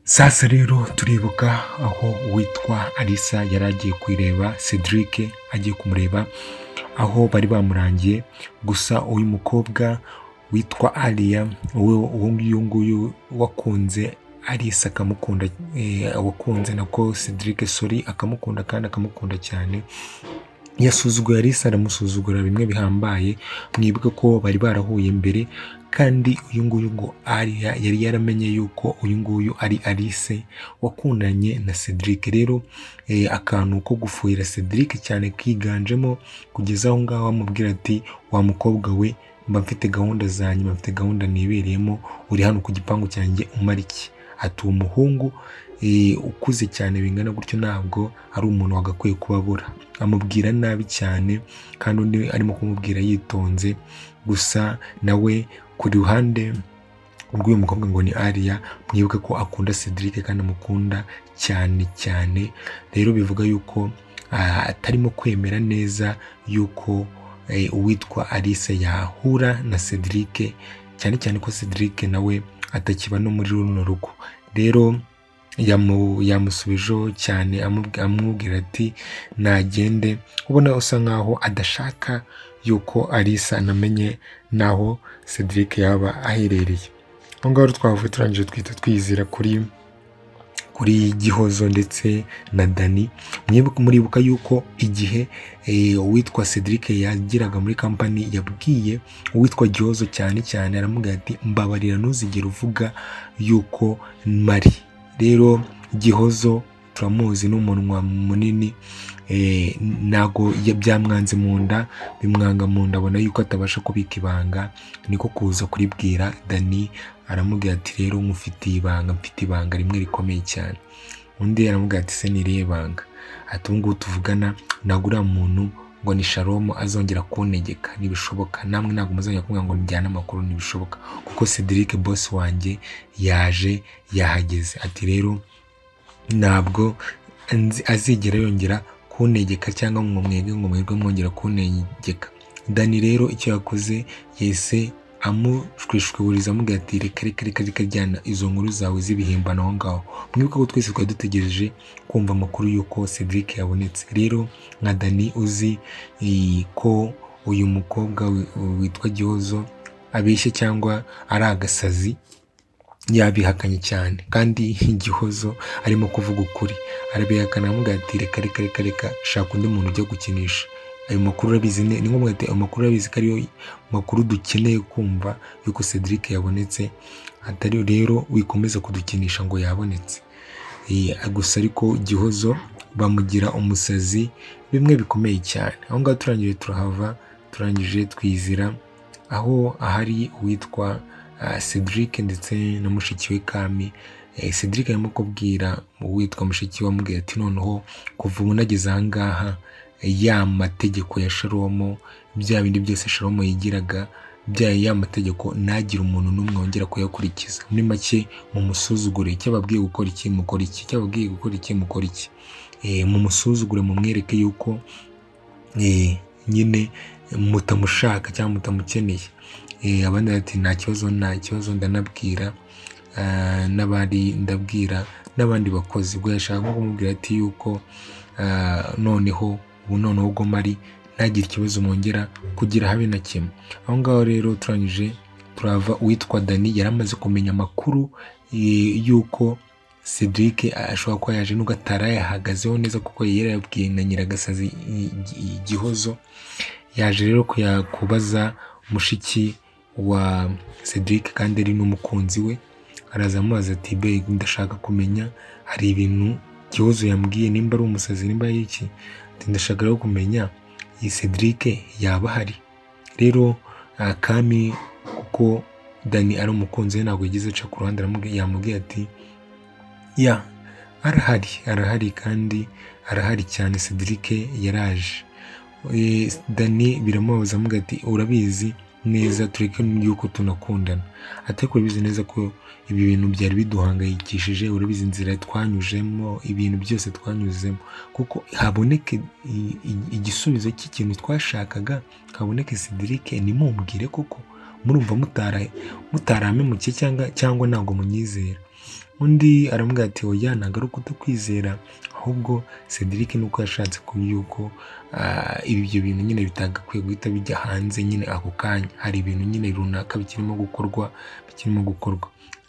Sasa rero turibuka aho uwitwa Alisa yari agiye kwireba Cedric agiye kumureba aho bari bamurangiye, gusa uyu mukobwa witwa Alia uwo nguyu wakunze Alisa akamukunda, wakunze nako Cedric sorry akamukunda kandi akamukunda cyane, yasuzuguye Alisa, aramusuzugura bimwe bihambaye. Mwibuke ko bari barahuye mbere, kandi uyu nguyu ngo Alia yari yaramenye yuko uyu nguyu ari Alice wakundanye na Cedric. Rero akantu ko gufuhira Cedric cyane kiganjemo, kugeza aho ngaho amubwira ati wa mukobwa we, mba mfite gahunda zanjye, mba mfite gahunda nibereyemo, uri hano ku gipangu cyanjye umara iki? Ati umuhungu ukuze cyane bingana gutyo ntabwo ari umuntu wagakwiye kubabura. Amubwira nabi cyane kandi undi arimo kumubwira yitonze, gusa nawe ku ruhande rw'uyu mukobwa ngo ni Alia, mwibuke ko akunda Cedric kandi amukunda cyane cyane. Rero bivuga yuko atarimo kwemera neza yuko uwitwa Alice yahura na Cedric, cyane cyane ko Cedric nawe atakiba no muri runo rugo. Rero yamusubijeho cyane amubwira ati nagende, ubona usa nkaho adashaka yuko Alice anamenye naho Cedric yaba aherereye. Aho ngaho twavuye turangije twita twizira kuri Gihozo ndetse na Dani. Muribuka yuko igihe uwitwa Cedric yagiraga muri kampani yabwiye uwitwa Gihozo cyane cyane, aramubwira ati mbabarira ntuzigere uvuga yuko mari. Rero Gihozo turamuzi n'umunwa munini, ntago byamwanze mu nda, bimwanga mu nda, abona yuko atabasha kubika ibanga, niko kuza kuribwira Dani. Aramubwira ati rero mufitiye ibanga, mfite ibanga rimwe rikomeye cyane. Undi aramubwira ati se niriye banga? Ati ubu ngubu tuvugana ntabwo uriya muntu ngo ni Shalom azongera kuntegeka, ntibishoboka. Namwe ntabwo muzongera kuvuga ngo njyane amakuru, ntibishoboka, kuko Cedric boss wanjye yaje yahageze. Ati rero ntabwo azigera yongera kuntegeka cyangwa ngo mwebwe mwongera kuntegeka. Dani rero icyo yakoze yese amushwishwiburiza amubwira ati reka jyana izo nkuru zawe z'ibihimbano aho ngaho. Mwibuke ko twese twari dutegereje kumva amakuru y'uko Cedric yabonetse. Rero nka Dani uzi ko uyu mukobwa witwa Gihozo abeshye cyangwa ari agasazi, yabihakanye cyane, kandi Gihozo arimo kuvuga ukuri, arabihakana amubwira ati reka shaka undi muntu ujya gukinisha ayo makuru. Urabizi ni ngombwa ati amakuru urabizi ko ariyo makuru dukeneye kumva yuko Cedric yabonetse, atari rero wikomeza kudukinisha ngo yabonetse. Gusa ariko Gihozo bamugira umusazi bimwe bikomeye cyane. Aho ngaho turangije turahava, turangije twizira aho ahari uwitwa Cedric ndetse na mushiki we Kami. Cedric arimo kubwira uwitwa mushiki we, amubwira ati noneho kuva ubu nageze aha ngaha, ya mategeko ya Shalom, bya bindi byose Shalom yigiraga, ya mategeko ntagire umuntu n'umwe wongera kuyakurikiza. Muri make mumusuzugure, icyo ababwiye gukora iki mukora iki, icyo ababwiye gukora iki mukora iki. Mumusuzugure, mumwereke yuko nyine mutamushaka cyangwa mutamukeneye. Abandi ati nta kibazo ndanabwira ndabwira n'abandi bakozi. Ubwo yashaka kumubwira ati yuko noneho ubwo mari ntagire ikibazo mwongera kugira habe na kimwe. Aho ngaho rero turangije turava. Uwitwa Dani yari amaze kumenya amakuru yuko Cedric ashobora kuba yaje, nubwo atarayahagazeho neza kuko yari yabwiye na nyiragasazi Gihozo. Yaje rero kubaza mushiki wa Cedric kandi ari n'umukunzi we, araza amubaza ati be, ndashaka kumenya, hari ibintu Gihozo yambwiye, nimba ari umusazi nimba ari iki, ndashaka rero kumenya iyi Cedric yaba ahari. Rero Kami kuko Dani ari umukunzi we ntabwo yagize aca ku ruhande, yamubwiye ati ya arahari kandi arahari cyane, Cedric yaraje. Dani biramubaza amubwira ati urabizi neza tureke yuko tunakundana, ariko urabizi neza ko ibi bintu byari biduhangayikishije, urabizi inzira twanyujemo, ibintu byose twanyuzemo, kuko haboneke igisubizo cy'ikintu twashakaga, haboneke Cedric nimumbwire koko murumva mutaramemuke cyangwa ntabwo munyizera. undi aramubwira ati oya ntabwo ari ukutakwizera, ahubwo Cedric nuko yashatse yuko ibyo bintu nyine bitagakwiye guhita bijya hanze nyine ako kanya, hari ibintu nyine runaka bikirimo gukorwa.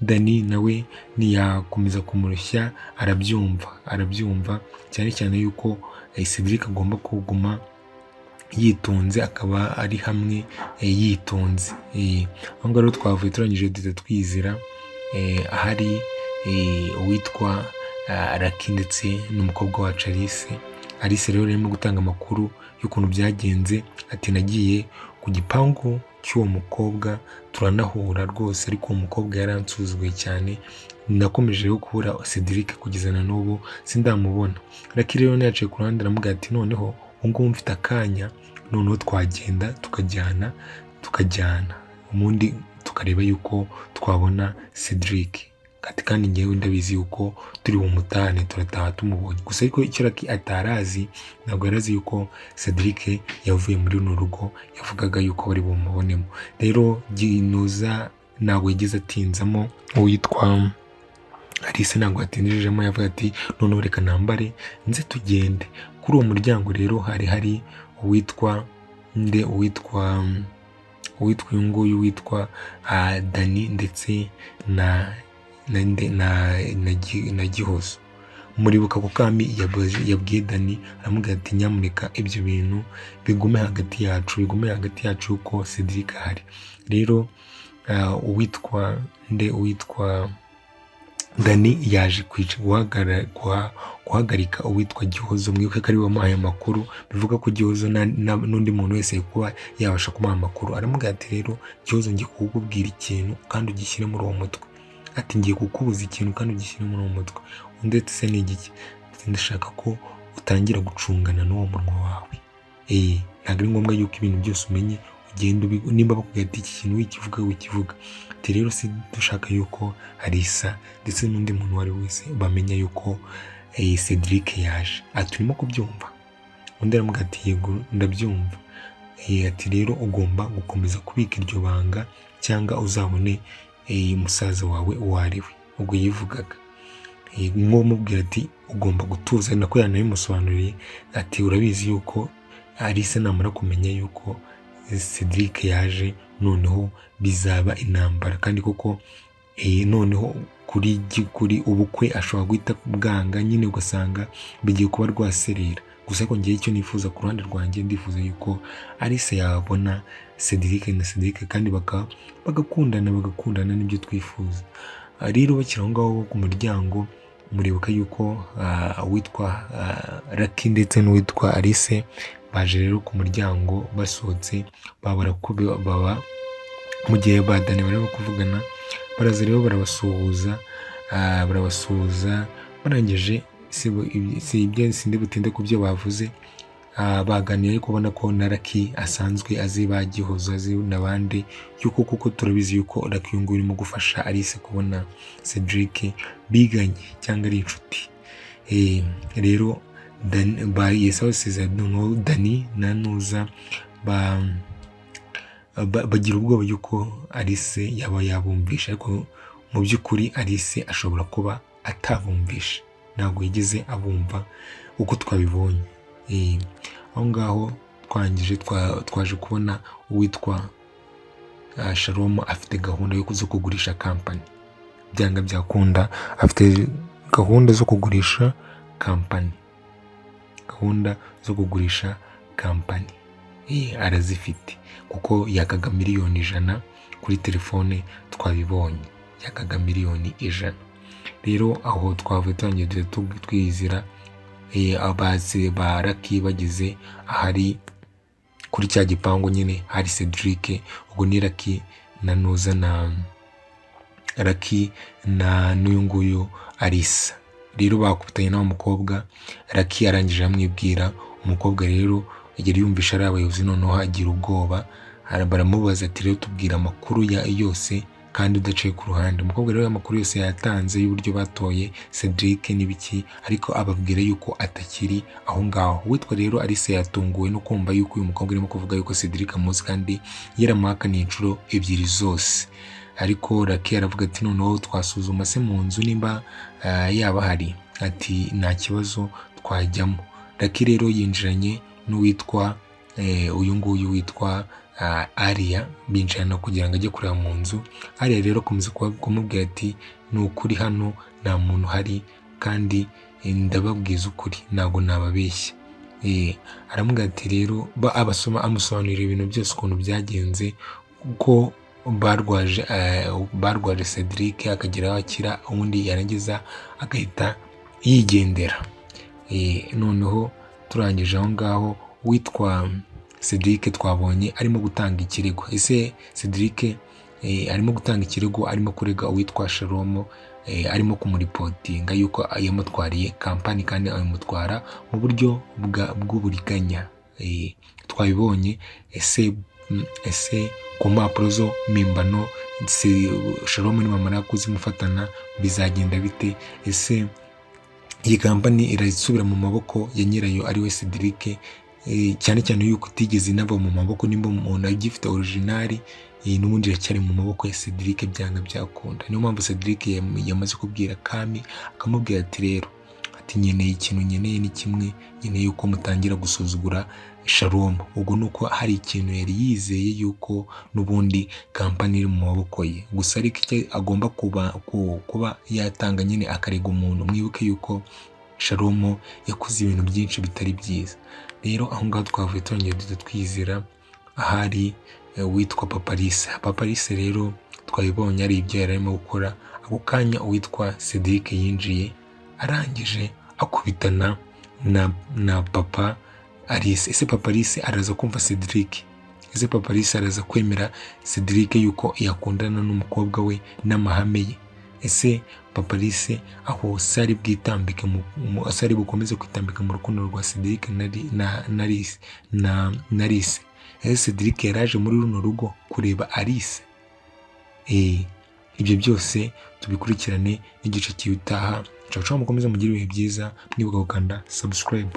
Dani nawe ntiyakomeza kumurushya, arabyumva cyane cyane yuko Cedric agomba kuguma yitonze, akaba ari hamwe yitonze. Aho ngaho rero twavuye turangije duhita twizira ahari uwitwa Lucky ndetse n'umukobwa wacu Alice rero arimo gutanga amakuru y'ukuntu byagenze, ati nagiye ku gipangu cy'uwo mukobwa turanahura rwose, ariko uwo mukobwa yaransuzuguye cyane, nakomeje rero kubura Cedric kugeza na n'ubu sindamubona. Lucky rero yaciye ku ruhande aramubwira ati noneho ubungubu mfite akanya, noneho twagenda tukajyana ubundi tukareba yuko twabona Cedric, ati kandi ngewe ndabizi yuko turi bumutahane, turataha tumubonye. Gusa ariko icyo Lucky atarazi, ntabwo yarazi yuko Cedric yavuye muri runo rugo yavugaga yuko bari bumubonemo. Rero Ginuza ntabwo yigeze atinzamo, uwitwa Alice ntabwo yatinjijemo, yavuga ati noneho reka nambare nze tugende. Kuri uwo muryango rero hari uwitwa uyu nguyu witwa Dani ndetse na Gihozo. Muribuka ko Kami yabwiye Dani aramubwira ati nyamuneka ibyo bintu bigume hagati yacu yuko Cedric ahari. Rero uwitwa Dani yaje guhagarika uwitwa Gihozo. Mwibuke ko ari we wamuhaye amakuru, bivuga ko Gihozo n'undi muntu wese kuba yabasha kumuha amakuru. Aramubwira ati rero Gihozo ngiye kukubwira ikintu kandi ugishyire muri uwo mutwe, ati ngiye kukubuza ikintu kandi ugishyire muri uwo mutwe. Undi ati se ni igiki? Ndashaka ko utangira gucungana n'uwo munwa wawe. Ntabwo ari ngombwa yuko ibintu byose umenye ugenda nimba bakubwira ati iki kintu wikivuga. Ati rero si dushaka yuko Alice ndetse n'undi muntu uwo ari wese bamenya yuko Cedric yaje. Ati urimo kubyumva? Undi aramubwira ati yego ndabyumva. Ati rero ugomba gukomeza kubika iryo banga cyangwa uzabone musaza wawe uwo ari we. Ubwo yivugaga mubwira ati ugomba gutuza, nako yanabimusobanuriye ati urabizi yuko Alice namara kumenya yuko Cedric yaje noneho bizaba intambara, kandi koko noneho kuri ubukwe ashobora guhita bwanga nyine, ugasanga bigiye kuba rwaserera. Gusa ariko ngewe icyo nifuza ku ruhande rwanjye, ndifuza yuko Alice yabona Cedric na Cedric kandi bagakundana nibyo twifuza. Rero bakiri aho ngaho ku muryango, muribuka yuko uwitwa Lucky ndetse n'uwitwa Alice baje rero ku muryango basohotse, baba mu gihe badani barimo kuvugana, baraza rero barabasuhuza, barangije sindi butinde ku byo bavuze. Baganiriye ariko ubona ko na Lucky asanzwe azi ba Gihozo, azi n'abandi, yuko kuko turabizi yuko Lucky uyu nguyu urimo gufasha Alice kubona Cedric biganye cyangwa ari inshuti. Rero Dani na Nuza bagira ubwoba yuko Alice yaba yabumvisha, ariko mu by'ukuri Alice ashobora kuba atabumvisha, ntabwo yigeze abumva uko twabibonye. Aho ngaho twaje kubona uwitwa Shalom afite gahunda yo kugurisha kampani, byanga byakunda afite gahunda zo kugurisha kampani, arazifite kuko yakaga miliyoni 100 kuri telefone, twabibonye yakaga miliyoni 100. Rero aho twavuye tangiye twizira abazi ba Lucky bageze ahari kuri cya gipangu nyine hari Cedric. Ubwo ni Lucky na Nuza na Lucky na n'uyu nguyu Alice. Rero bakubitanye n'uwo mukobwa. Lucky arangije amwibwira, umukobwa rero yari yumvisha ari abayobozi, noneho agira ubwoba, baramubaza ati rero tubwira amakuru yose kandi udaciye ku ruhande. Umukobwa rero amakuru yose yatanze y'uburyo batoye Cedric n'ibiki, ariko ababwira yuko atakiri aho ngaho. Witwa rero Alice yatunguwe no kumva yuko uyu mukobwa arimo kuvuga yuko Cedric amuzi kandi yaramuhakaniye inshuro 2 zose. ariko Lucky aravuga ati noneho twasuzuma se mu nzu nimba yaba hari, ati nta kibazo twajyamo. Lucky rero yinjiranye n'uwitwa uyu nguyu witwa Aria, binjirana kugira ngo ajye kureba mu nzu. Aria rero akomeza kumubwira ati ni ukuri hano nta muntu hari kandi ndababwiza ukuri ntabwo nababeshya. Aramubwira ati rero amusobanurira ibintu byose ukuntu byagenze, ko barwaje Cedric akagera aho akira, ubundi yarangiza agahita yigendera. Noneho turangije aho ngaho, witwa Cedric twabonye arimo gutanga ikirego. Ese Cedric arimo gutanga ikirego, arimo kurega uwitwa Shalom, arimo kumuripotinga yuko yamutwariye kampani kandi ayimutwara mu buryo bw'uburiganya. Twabibonye. Ese ku mpapuro zo mpimbano Shalom nimamara kuzimufatana bizagenda bite? Ese iyi kampani irasubira mu maboko ya nyirayo ari we Cedric, cyane cyane yuko itigeze inava mu maboko, nimba umuntu agifite originali n'ubundi iracyari mu maboko ya Cedric byanga byakunda. Niyo mpamvu Cedric yamaze kubwira Kami, akamubwira ati rero ati nkeneye ikintu, nkeneye ni kimwe, nkeneye yuko mutangira gusuzugura Shalom. Ubwo nuko hari ikintu yari yizeye yuko n'ubundi kampani iri mu maboko ye, gusa ariko icyo agomba kuba yatanga nyine akarega umuntu. Mwibuke yuko Shalom yakoze ibintu byinshi bitari byiza. Rero aho ngaho twavuye turongera duhita twizera ahari witwa Papa Alice rero twabibonye ari ibyo yari arimo gukora. Ako kanya uwitwa Cedric yinjiye, arangije akubitana na Papa Alice. Ese Papa Alice araza kumva Cedric? Ese Papa Alice araza kwemera Cedric yuko yakundana n'umukobwa we n'amahame ye? Ese Papa Alice aho sari bwitambike asari bukomeze kwitambika mu rukundo rwa Cedric na Alice? Ese Cedric yaraje muri runo rugo kureba Alice? Ibyo byose tubikurikirane n'igice cy'itaha. Ciao mukomeze mugire ibihe byiza, mwibuka gukanda subscribe.